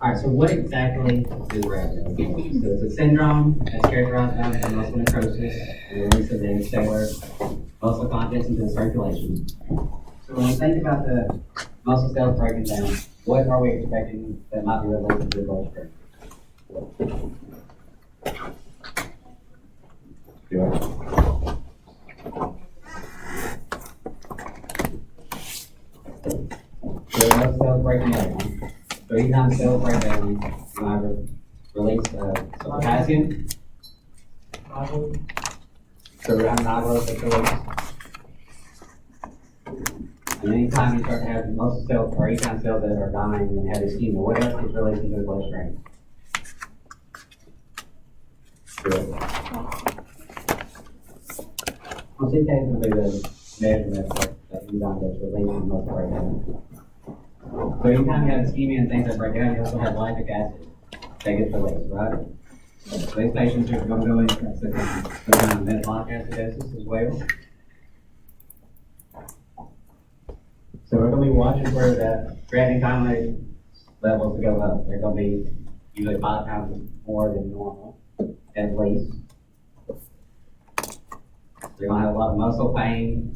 All right, so what exactly is Rhabdo? So it's a syndrome that's characterized by muscle necrosis and release of the extracellular muscle contents into the circulation. So when we think about the muscle cells breaking down, what are we expecting that might be related to the bloodstream? So the muscle cells breaking down. So each time cells break down, you either release some potassium. So around the release. And anytime you start to have muscle cells or any kind of cells that are dying and have ischemia, what else is released into the bloodstream? Good. Well, CK is going to be the measurement of that enzyme that's released in muscle breakdown. So anytime you have ischemia and things that break down, you also have lactic acid that gets released, right? So these patients are going to go into some kind of metabolic acidosis as well. So we're going to be watching for the creatine kinase levels to go up. They're going to be usually 5 times more than normal, at least. They're going to have a lot of muscle pain.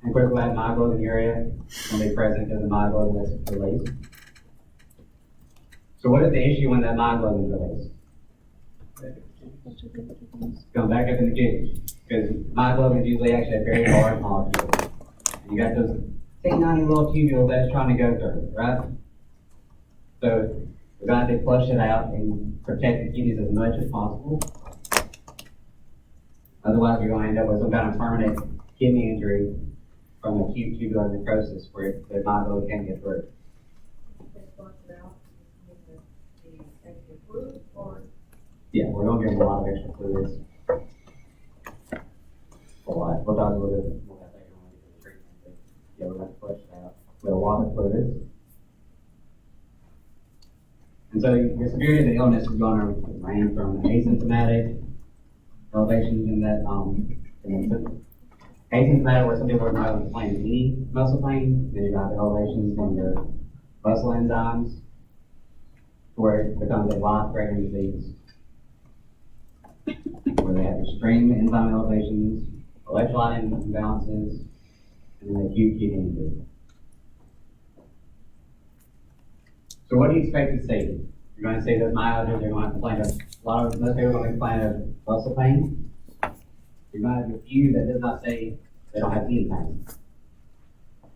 And of course, we'll have myoglobin going to be present because the myoglobin that's released. So what is the issue when that myoglobin is released? It's going back up in the kidneys. Because myoglobin is usually actually a very large molecule. And you got those teeny little tubules that's trying to go through, right? So we're going to have to flush it out and protect the kidneys as much as possible. Otherwise, we're going to end up with some kind of permanent kidney injury from acute tubular necrosis where the myoglobin can't get through. Yeah, we're going to give them a lot of extra fluids for life. We'll talk a little bit more about that when we get to the treatment. But yeah, we're going to flush it out with a lot of fluids. And so the severity of the illness is going to range from asymptomatic elevations in that asymptomatic where some people are not complaining of any muscle pain, then you got the elevations in your muscle enzymes where it becomes a life-threatening disease. Where they have extreme enzyme elevations, electrolyte imbalances, and an acute kidney injury. So what do you expect to see? You're going to see those myalgias, you're going to complain of, most people are going to complain of muscle pain. You're going to have a few that does not say they don't have any pain.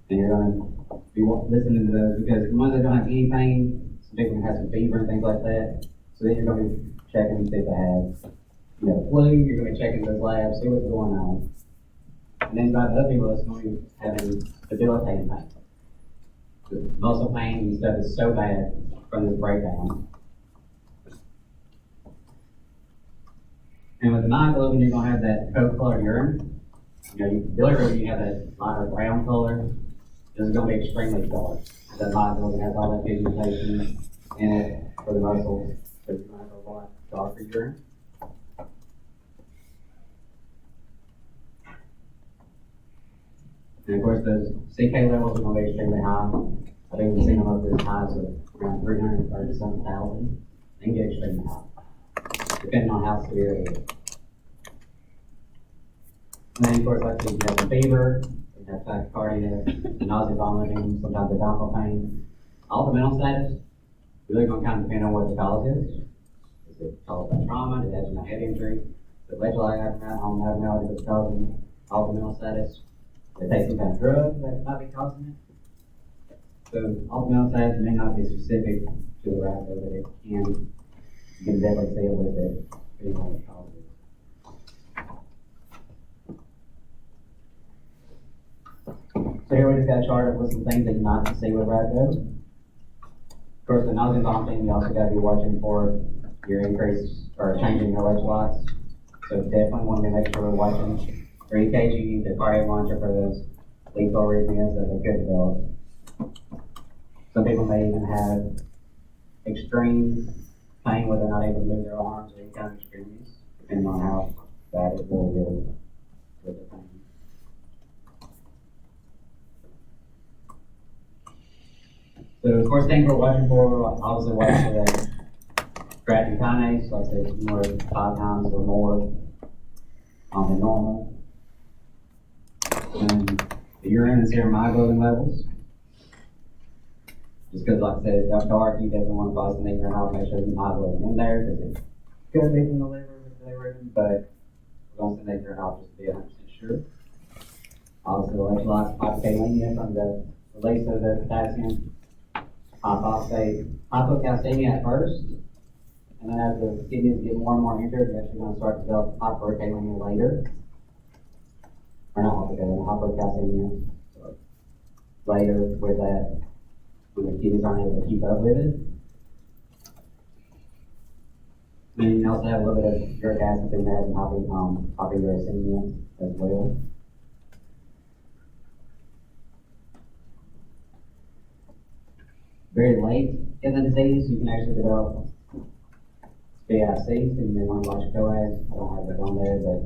And you're going to be listening to those because the ones that don't have any pain, some people can have some fever and things like that. So then you're going to be checking to see if they have flu, you're going to be checking those labs, see what's going on. And then by the other people that's going to be having debilitating pain. The muscle pain and stuff is so bad from this breakdown. And with the myoglobin, you're going to have that coat-colored urine. Bilirubin, you have that lighter brown color. This is going to be extremely dark. That myoglobin has all that pigmentation in it for the muscles. So you're going to have a lot darker urine. And of course, those CK levels are going to be extremely high. I think we've seen them up as high as around 330,000. They can get extremely high, depending on how severe it is. And then, of course, like you have the fever, you have tachycardia, nausea, vomiting, sometimes abdominal pain. All the mental status really going to kind of depend on what the cause is. Is it caused by trauma? Did it have a head injury? The electrolyte abnormality that's causing all the mental status? They take some kind of drug that might be causing it. So all the mental status may not be specific to the Rhabdo, but it can, you can definitely deal with it depending on the cause. So here we just got a chart of some things that you might see with Rhabdo. Of course, the nausea and vomiting, you also got to be watching for your increase or changing your electrolytes. So definitely want to make sure we're watching. For EKG, the cardiac monitor for those lethal arrhythmias that they could develop. Some people may even have extreme pain where they're not able to move their arms or any kind of extremities, depending on how bad it really is with the pain. So of course, things we're watching for, obviously watching for that creatine kinase, like I said, more 5 times or more than normal. And the urine and serum myoglobin levels. Just because, like I said, it's dark, you definitely want to vaccinate your house, make sure the myoglobin in there, because it could be from the liver with the liver, but we're going to make your house just to be 100% sure. Obviously, the electrolytes, hypokalemia from the release of the potassium, hypophosphate, hypocalcemia at first, and then as the kidneys get more and more injured, you're actually going to start to develop hyperkalemia later. Or not hypercalcemia, so later with that, when the kidneys aren't able to keep up with it. And you also have a little bit of uric acid in there and hyperuricemia as well. Very late in the disease, you can actually develop BIC, so you may want to watch coags. I don't have that on there, but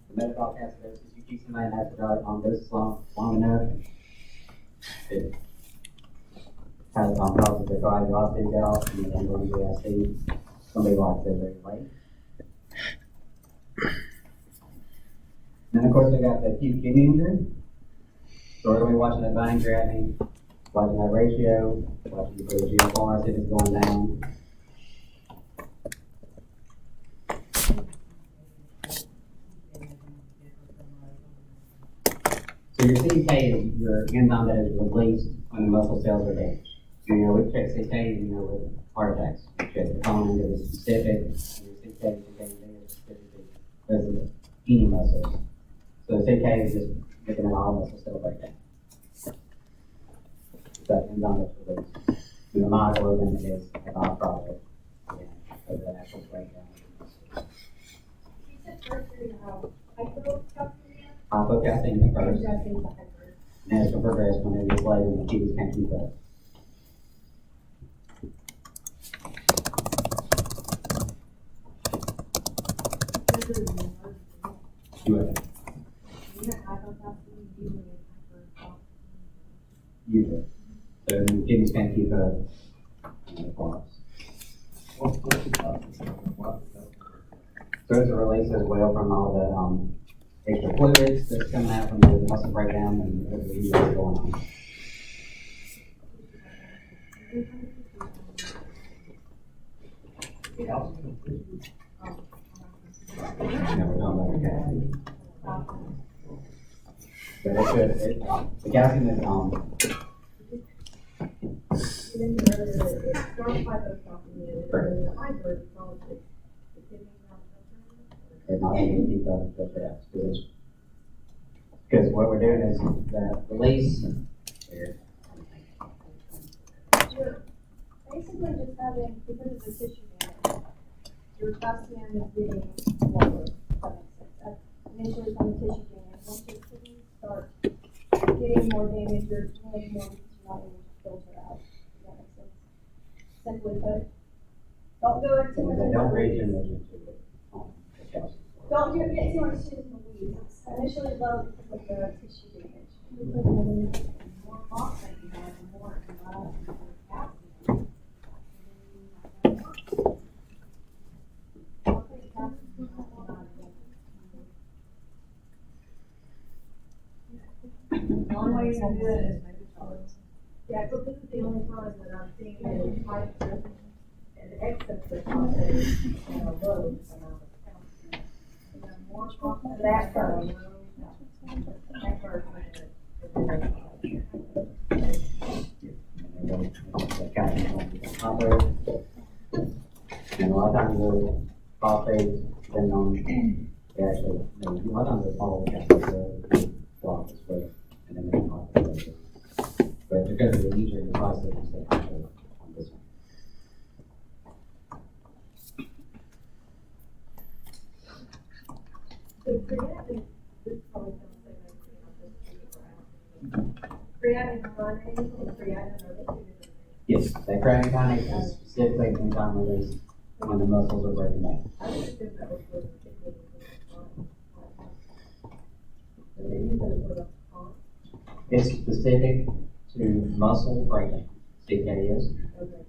the metabolic acidosis, you keep somebody in acidotic on this long enough, it has causes the coagulopathy to get off, and then going to BIC. Somebody likes it very late. Then, of course, we got the acute kidney injury. So we're going to be watching that binding creatinine, watching that ratio, watching the GFR, see if it's going down. So your CK is your enzyme that is released when the muscle cells are damaged. You know, we check CK, with heart attacks. We check the cone, it is specific. Your CK is specific to any muscles. So CK is just looking at all muscle cell breakdown. That enzyme that's released. And the myoglobin is a byproduct of the actual breakdown of the muscle. You said first you're going to have Hypocalcemia first. And as it progresses, when it gets later, the kidneys can't keep up. Usually. So the kidneys can't keep up and it falls. So it's a release as well from all the extra fluids that's coming out from the muscle breakdown and everything that's going on. But it's good. The calcium is they're not able to keep up with that because what we're doing is the release here. You're basically just having, because of the tissue damage, your calcium is getting lower, if that makes sense. Initially from the tissue damage, once your kidneys start getting more damage, you're making more because you're not able to filter out. Does that make sense? Simply put, don't go into They don't reach in the calcium. don't get too much into the weeds. Initially low because of the tissue damage. More phosphate you have, the more calcium. The only way you can do it is maybe choice. Yeah, so this is the only time that I'm seeing that it's quite different. And the excess of phosphate is low amount of calcium. And the more phosphate that first. That first. And a lot of times the phosphate depending on they actually a lot of times they follow the block as well. And then they can but because of the injury, the phosphate is stay on this one. So creatinine, this is probably something that creatinine kinase and creatinine are the two different things. Yes, that creatinine kinase is specifically enzyme release when the muscles are breaking down. I would assume that was for the kidney. So they use it for the pump. It's specific to muscle breakdown. CK is. Okay.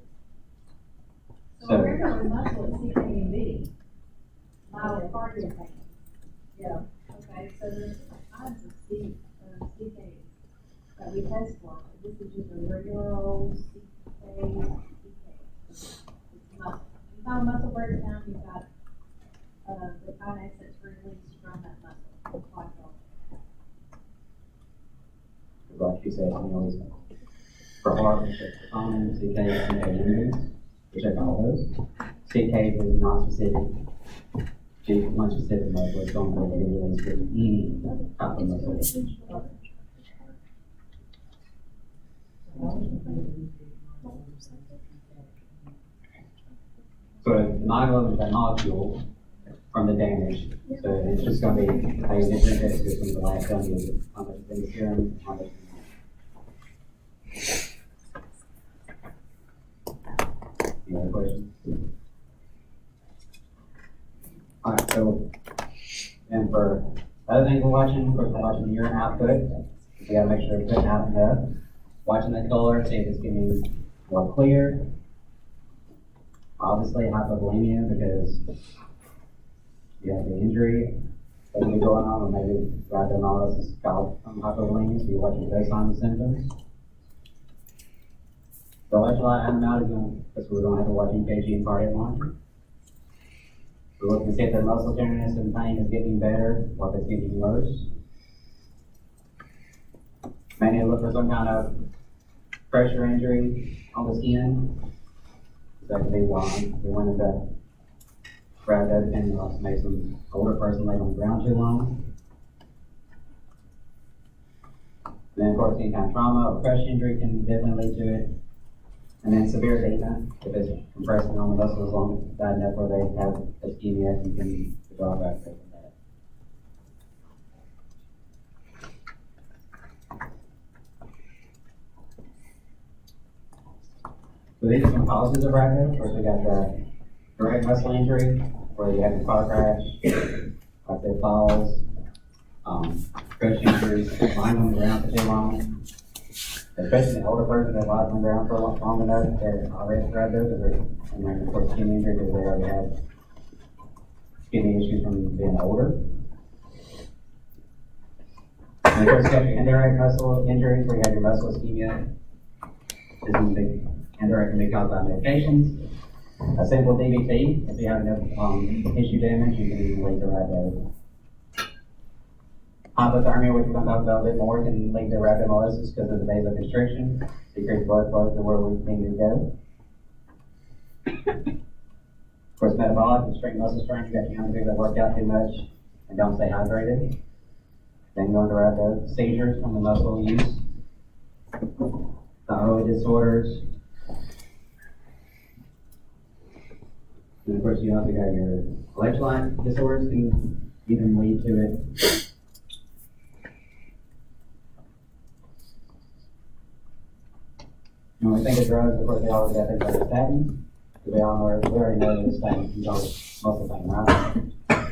So- So regular muscle is CK and B. Myocardial pain. Yeah, okay, so there's different kinds of CK that we test for. This is just a regular old CK. It's muscle. Anytime a muscle breaks down, you've got, the kinase that's released from that muscle. Like, Like you said, you know, for heart, we check for common, CK, and injuries. We check all those. CK is non-specific. One specific muscle is going to be released with any type of muscle. So the myoglobin is that molecule from the damage. So it's just going to be how you different tests from the last time you how much is in the serum, how much is in the Any other questions? Alright, so, and for other things we're watching, of course, we're watching the urine output. We gotta make sure we're putting out enough. Watching the color, see if it's getting more clear. Obviously, hypovolemia, because you have the injury that could be going on, or maybe rhabdomyolysis is caused from hypovolemia, so you're watching those signs and symptoms. The electrolyte abnormality is going, because we're going to have to watch EKG and cardiac monitoring. We're looking to see if the muscle tenderness and pain is getting better or if it's getting worse. May need to look for some kind of pressure injury on the skin. That could be why we wanted to grab that, depending on maybe some older person laid on the ground too long. And then, of course, any kind of trauma or crush injury can definitely lead to it. And then severe edema, if it's compressing on the muscles long bad enough where they have ischemia, you can develop back from that. So these are some causes of Rhabdo. First, we got the direct muscle injury, where you have the car crash, like the falls, crush injuries, lying on the ground for too long. Especially the older person that lies on the ground for long enough, they're already Rhabdo, and then of course skin injury because they already have skin issues from being older. And of course you have your indirect muscle injuries where you have your muscle ischemia. This is big. Indirect can be caused by medications. A simple DVT, if you have enough tissue damage, you can even lead to Rhabdo. Hypothermia, which we're going to talk about a bit more, can lead to rhabdomyolysis because of the vasoconstriction, decreased blood flow to where we need to go. Of course, metabolic, extreme muscle strain, you got your young people that work out too much and don't stay hydrated. Then go into rhabdo. Seizures from the muscle use. Thyroid disorders. And of course, you also got your electrolyte disorders can even lead to it. When we think of drugs, of course, they always got things like statins. We already know that statins can cause muscle pain, right?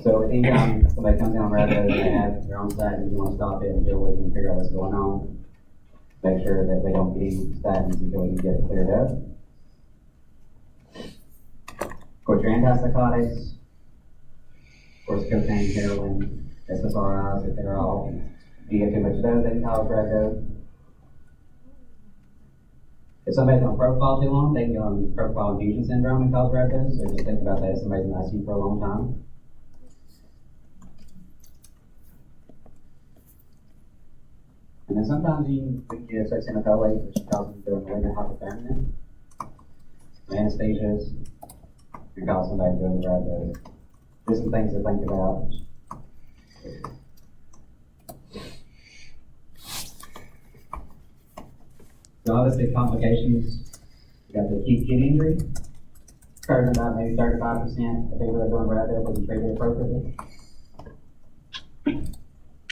So anytime somebody comes in on Rhabdo and they have their own statins, you want to stop it until we can figure out what's going on. Make sure that they don't get statins until we can get it cleared up. Of course, your antipsychotics, of course, cocaine, heroin, SSRIs, if they're all, if you get too much of those, they can cause Rhabdo. If somebody's on propofol too long, they can go on propofol infusion syndrome and cause Rhabdo. So just think about that if somebody's in ICU for a long time. And then sometimes you can give succinylcholine, which causes them to malignant hypothermia. Anesthesias can cause somebody to go into Rhabdo. Just some things to think about. So obviously complications, you got the acute kidney injury, occurs in about maybe 35% of people that are doing Rhabdo if we can treat it appropriately.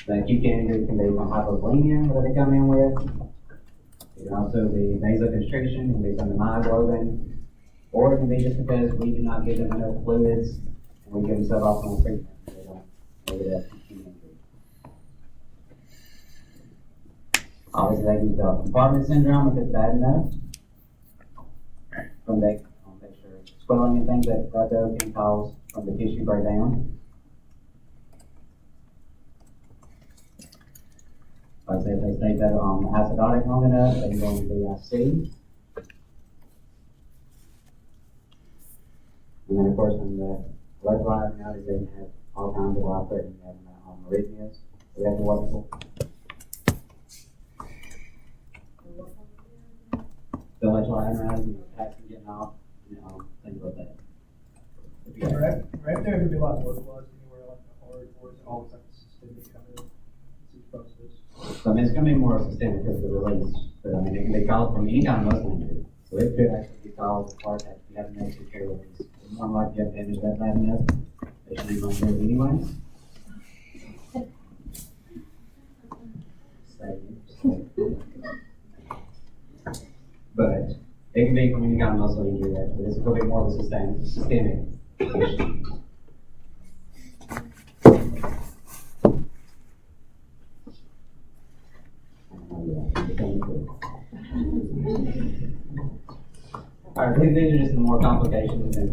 The acute kidney injury can be from hypovolemia that they come in with. It can also be vasoconstriction, it can be from the myoglobin, or it can be just because we do not give them enough fluids and we give them suboptimal treatment. They don't maybe that acute kidney injury. Obviously, they can develop compartment syndrome if it's bad enough. From the, make sure swelling and things that Rhabdo can cause from the tissue breakdown. Like I said, if they stay that acidotic long enough, they can go into BIC. And then, of course, when the blood clotting out, they can have all kinds of life-threatening arrhythmias. We have to watch for. The electrolyte around, potassium getting off, things like that. Yeah, right there would be a lot of localized anywhere like the heart, or is it always like a systemic kind of process? So I mean, it's going to be more systemic because of the release, but I mean, it can be caused from any kind of muscle injury. So it could actually be caused by heart attack. You have to make sure care release. It's more likely you have damage that bad enough. They should be going to do it anyway. But it can be from any kind of muscle injury. But this is going to be more of a systemic issue. Alright, these are just some more complications and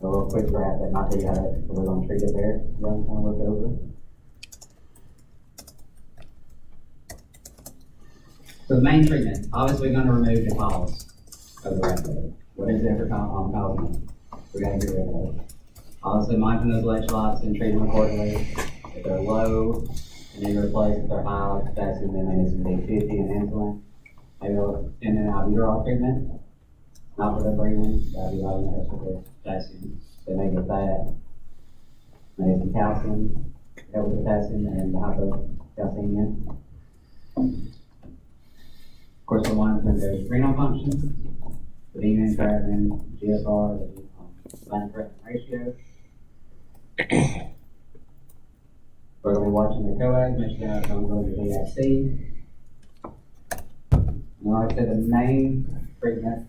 a little quick graph that might tell you how we're going to treat it there. You want to kind of look over. So the main treatment, obviously we're going to remove the cause of the Rhabdo. What is there for causing it? We got to get rid of it. Obviously monitor those electrolytes and treat them accordingly. If they're low, and then replace if they're high, like potassium, then they need some D50 and insulin. Maybe they'll send in albuterol treatment. Not for the breathing, that'll be automatic for the potassium. They may get that. Maybe some calcium, help with potassium and the hypocalcemia. Of course, we're monitoring their renal function, the venous creatinine, GFR, the spleen-creatinine ratio. We're going to be watching the coags, make sure they're not going to go to BIC. And like I said, the main treatment,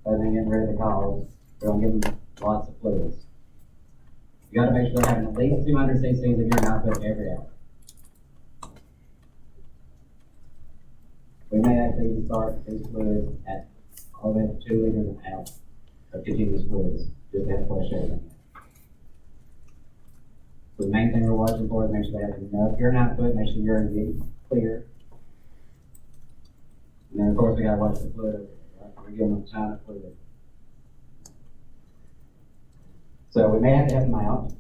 other than getting rid of the cause, we're going to give them lots of fluids. You got to make sure they're having at least 200 cc's of urine output every hour. We may actually start these fluids at all the way up to 2 liters an hour of continuous fluids, just to have flush everything. So the main thing we're watching for is make sure they have enough urine output, make sure urine is clear. And then of course we gotta watch the fluid, right? We're giving them China fluid. So we may have to help them out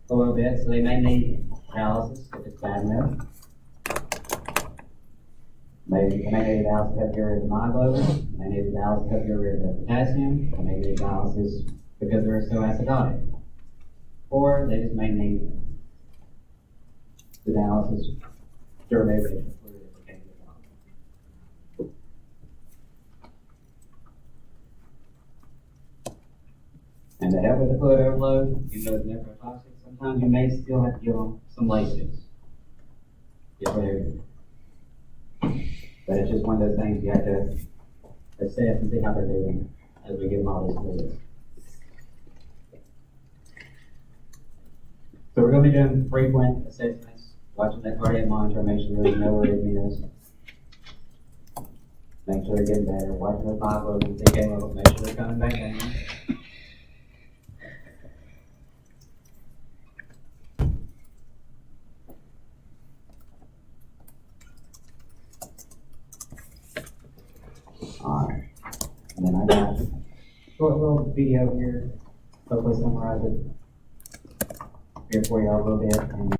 a little bit, so they may need dialysis if it's bad enough. Maybe they may need dialysis to help get rid of the myoglobin, they need dialysis to help get rid of the potassium, they may need dialysis because they're so acidotic. Or they just may need the dialysis to remove the fluid if they can't get it out. And to help with the fluid overload, even though it's nephrotoxic, sometimes you may still have to give them some Lasix. Just whatever. But it's just one of those things you have to assess and see how they're doing as we give them all these fluids. So we're going to be doing frequent assessments, watching that cardiac monitor, make sure there's no arrhythmias, make sure they're getting better, watching their five levels, CK levels, make sure they're coming back down. Alright, and then I got a short little video here, hopefully summarize it here for you all a little bit. And